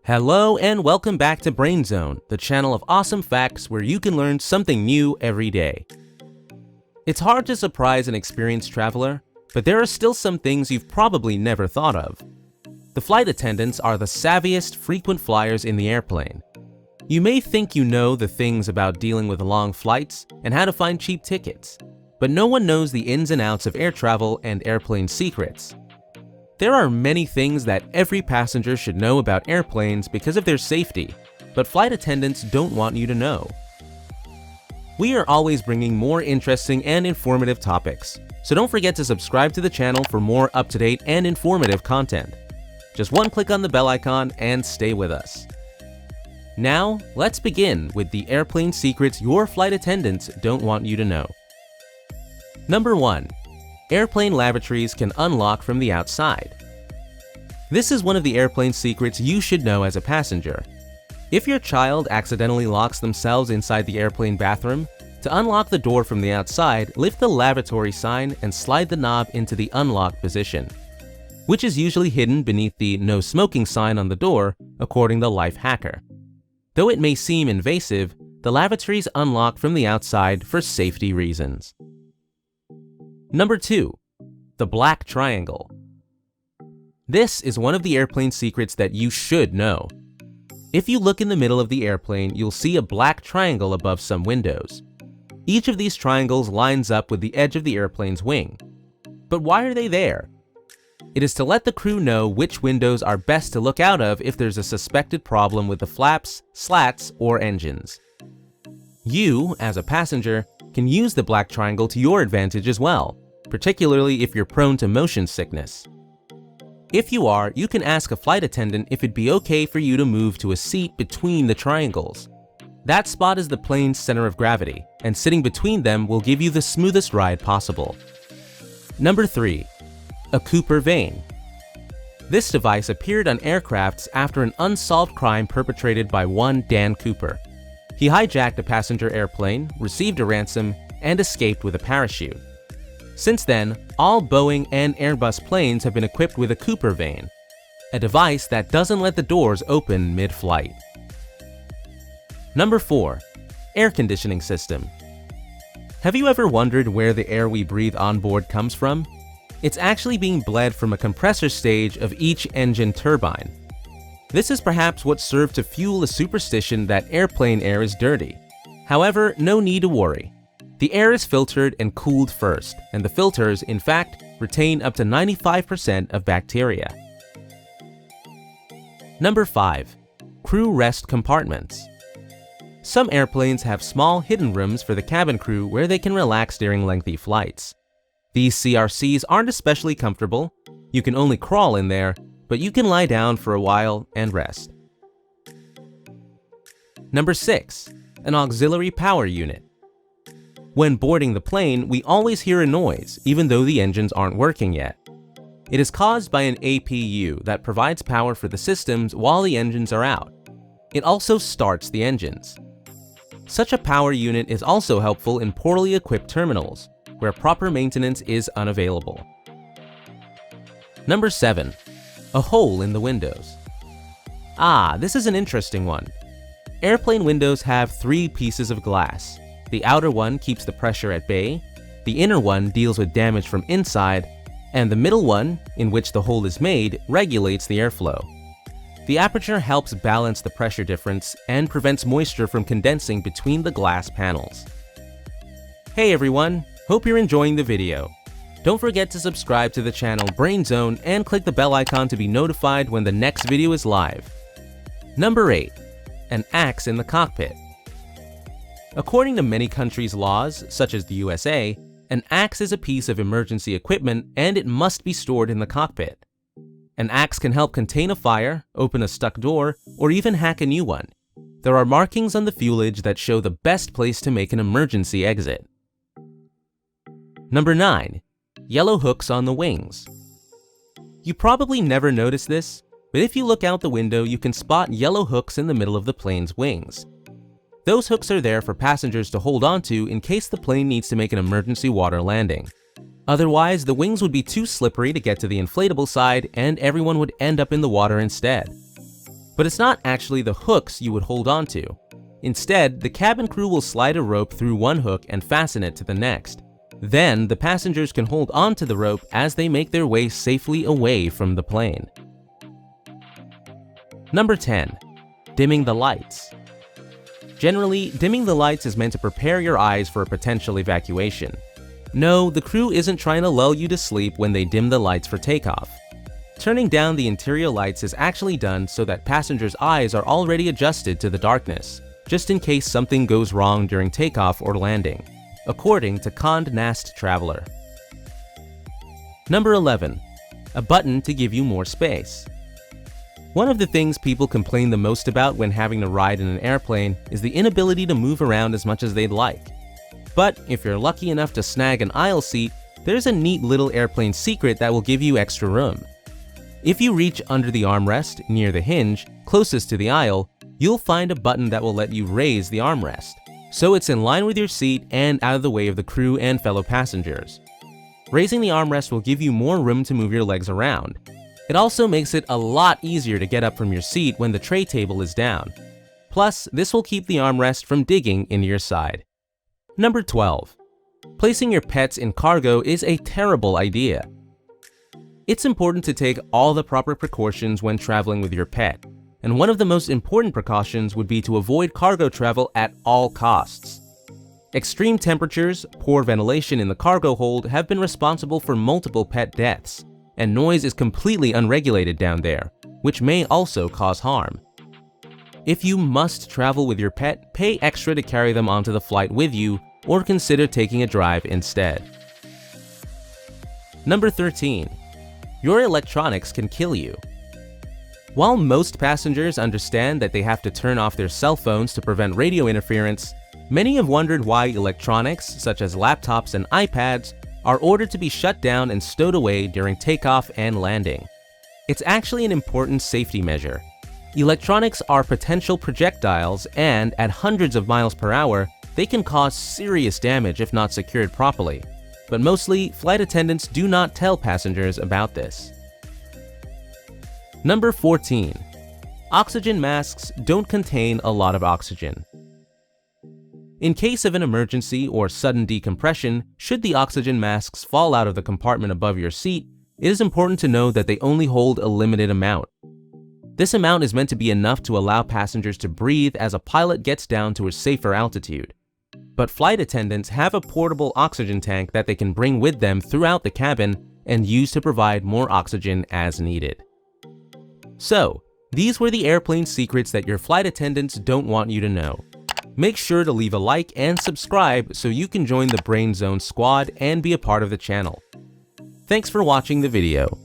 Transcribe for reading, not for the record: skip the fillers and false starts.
Hello and welcome back to Brainzone, the channel of awesome facts where you can learn something new every day. It's hard to surprise an experienced traveler, but there are still some things you've probably never thought of. The flight attendants are the savviest frequent flyers in the airplane. You may think you know the things about dealing with long flights and how to find cheap tickets, but no one knows the ins and outs of air travel and airplane secrets. There are many things that every passenger should know about airplanes because of their safety, but flight attendants don't want you to know. We are always bringing more interesting and informative topics, so don't forget to subscribe to the channel for more up-to-date and informative content. Just one click on the bell icon and stay with us. Now, let's begin with the airplane secrets your flight attendants don't want you to know. Number 1. Airplane lavatories can unlock from the outside. This is one of the airplane secrets you should know as a passenger. If your child accidentally locks themselves inside the airplane bathroom, to unlock the door from the outside, lift the lavatory sign and slide the knob into the unlocked position, which is usually hidden beneath the no smoking sign on the door, according to Life Hacker. Though it may seem invasive, the lavatories unlock from the outside for safety reasons. Number 2. The black triangle. This is one of the airplane secrets that you should know. If you look in the middle of the airplane, you'll see a black triangle above some windows. Each of these triangles lines up with the edge of the airplane's wing. But why are they there? It is to let the crew know which windows are best to look out of if there's a suspected problem with the flaps, slats, or engines. You, as a passenger, can use the black triangle to your advantage as well, particularly if you're prone to motion sickness. If you are, you can ask a flight attendant if it'd be okay for you to move to a seat between the triangles. That spot is the plane's center of gravity, and sitting between them will give you the smoothest ride possible. Number 3. A Cooper Vane. This device appeared on aircrafts after an unsolved crime perpetrated by one Dan Cooper. He hijacked a passenger airplane, received a ransom, and escaped with a parachute. Since then, all Boeing and Airbus planes have been equipped with a Cooper Vane, a device that doesn't let the doors open mid-flight. Number 4. Air conditioning system. Have you ever wondered where the air we breathe on board comes from? It's actually being bled from a compressor stage of each engine turbine. This is perhaps what served to fuel the superstition that airplane air is dirty. However, no need to worry. The air is filtered and cooled first, and the filters, in fact, retain up to 95% of bacteria. Number 5. Crew rest compartments. Some airplanes have small hidden rooms for the cabin crew where they can relax during lengthy flights. These CRCs aren't especially comfortable. You can only crawl in there, but you can lie down for a while and rest. Number 6. An auxiliary power unit. When boarding the plane, we always hear a noise, even though the engines aren't working yet. It is caused by an APU that provides power for the systems while the engines are out. It also starts the engines. Such a power unit is also helpful in poorly equipped terminals, where proper maintenance is unavailable. Number 7. A hole in the windows. This is an interesting one. Airplane windows have 3 pieces of glass. The outer one keeps the pressure at bay, the inner one deals with damage from inside, and the middle one, in which the hole is made, regulates the airflow. The aperture helps balance the pressure difference and prevents moisture from condensing between the glass panels. Hey everyone, hope you're enjoying the video. Don't forget to subscribe to the channel Brainzone and click the bell icon to be notified when the next video is live. Number 8. An axe in the cockpit. According to many countries' laws, such as the USA, an axe is a piece of emergency equipment and it must be stored in the cockpit. An axe can help contain a fire, open a stuck door, or even hack a new one. There are markings on the fuselage that show the best place to make an emergency exit. Number 9. Yellow hooks on the wings. You probably never noticed this, but if you look out the window, you can spot yellow hooks in the middle of the plane's wings. Those hooks are there for passengers to hold onto in case the plane needs to make an emergency water landing. Otherwise, the wings would be too slippery to get to the inflatable side and everyone would end up in the water instead. But it's not actually the hooks you would hold onto. Instead, the cabin crew will slide a rope through one hook and fasten it to the next. Then, the passengers can hold onto the rope as they make their way safely away from the plane. Number 10. Dimming the lights. Generally, dimming the lights is meant to prepare your eyes for a potential evacuation. No, the crew isn't trying to lull you to sleep when they dim the lights for takeoff. Turning down the interior lights is actually done so that passengers' eyes are already adjusted to the darkness, just in case something goes wrong during takeoff or landing, according to Condé Nast Traveler. Number 11. A button to give you more space. One of the things people complain the most about when having to ride in an airplane is the inability to move around as much as they'd like. But if you're lucky enough to snag an aisle seat, there's a neat little airplane secret that will give you extra room. If you reach under the armrest near the hinge closest to the aisle, you'll find a button that will let you raise the armrest, so it's in line with your seat and out of the way of the crew and fellow passengers. Raising the armrest will give you more room to move your legs around. It also makes it a lot easier to get up from your seat when the tray table is down. Plus, this will keep the armrest from digging into your side. Number 12. Placing your pets in cargo is a terrible idea. It's important to take all the proper precautions when traveling with your pet, and one of the most important precautions would be to avoid cargo travel at all costs. Extreme temperatures, poor ventilation in the cargo hold have been responsible for multiple pet deaths, and noise is completely unregulated down there, which may also cause harm. If you must travel with your pet, pay extra to carry them onto the flight with you, or consider taking a drive instead. Number 13. Your electronics can kill you. While most passengers understand that they have to turn off their cell phones to prevent radio interference, many have wondered why electronics, such as laptops and iPads, are ordered to be shut down and stowed away during takeoff and landing. It's actually an important safety measure. Electronics are potential projectiles and, at hundreds of miles per hour, they can cause serious damage if not secured properly. But mostly, flight attendants do not tell passengers about this. Number 14. Oxygen masks don't contain a lot of oxygen. In case of an emergency or sudden decompression, should the oxygen masks fall out of the compartment above your seat, it is important to know that they only hold a limited amount. This amount is meant to be enough to allow passengers to breathe as a pilot gets down to a safer altitude. But flight attendants have a portable oxygen tank that they can bring with them throughout the cabin and use to provide more oxygen as needed. So, these were the airplane secrets that your flight attendants don't want you to know. Make sure to leave a like and subscribe so you can join the Brainzone squad and be a part of the channel. Thanks for watching the video.